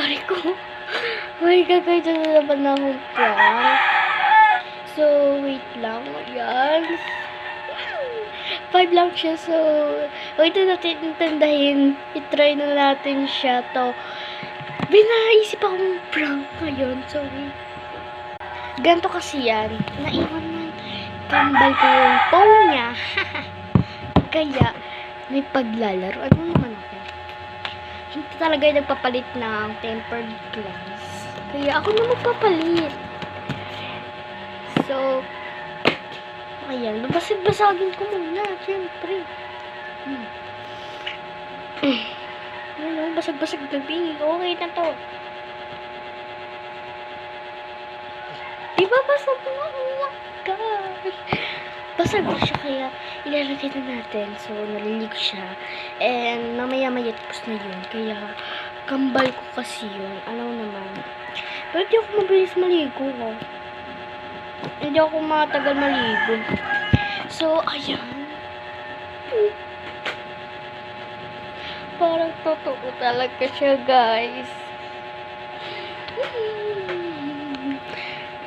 Aray ko. May gagawin na naman akong prank. So, wait lang. Ayan. 5 lang siya. So, wait na natin intindahin. I-try na natin siya to. Binaisip akong prank ngayon. So, ganito kasi yan. Naiwan ng kambal ko yung phone niya. Kaya, may paglalaro. Ano naman ako? Hindi talaga yung nagpapalit ng tempered glass. Kaya ako na magpapalit. So, ayan. Babasag-basagin ko muna. Siyempre. Ayan, basag-basag na bing. Okay na to. Diba basag na? Oh my gosh. Basag na siya, kaya ilalagay na natin. So, naliligo siya. And, mamaya-maya tapos na yun. Kaya, kambal ko kasi yun. Ano naman. Pero di ako mabilis maligo, oh. Hindi ako matagal maligo. So, ayan. Parang totoo talaga siya, guys.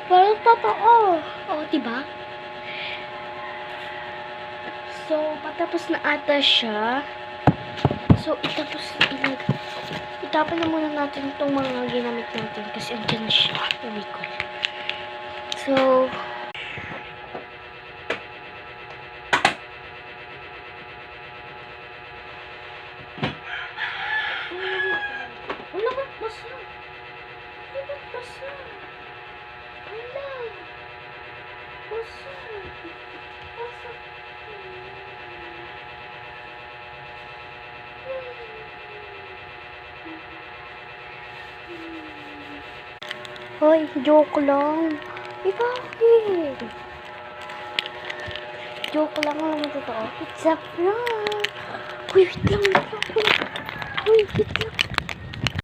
Parang totoo. Oh, diba? So, patapos na ata siya. So, itapon na muna natin itong mga ginamit natin kasi andyan na siya. Oh my God. So, wala ba't basa? Wala ba't basa? Wala. Basa. Basa. Hoy, joke lang. Bakit? Joke lang naman totoo. It's a prank. Uy, wait lang. Uy, wait lang.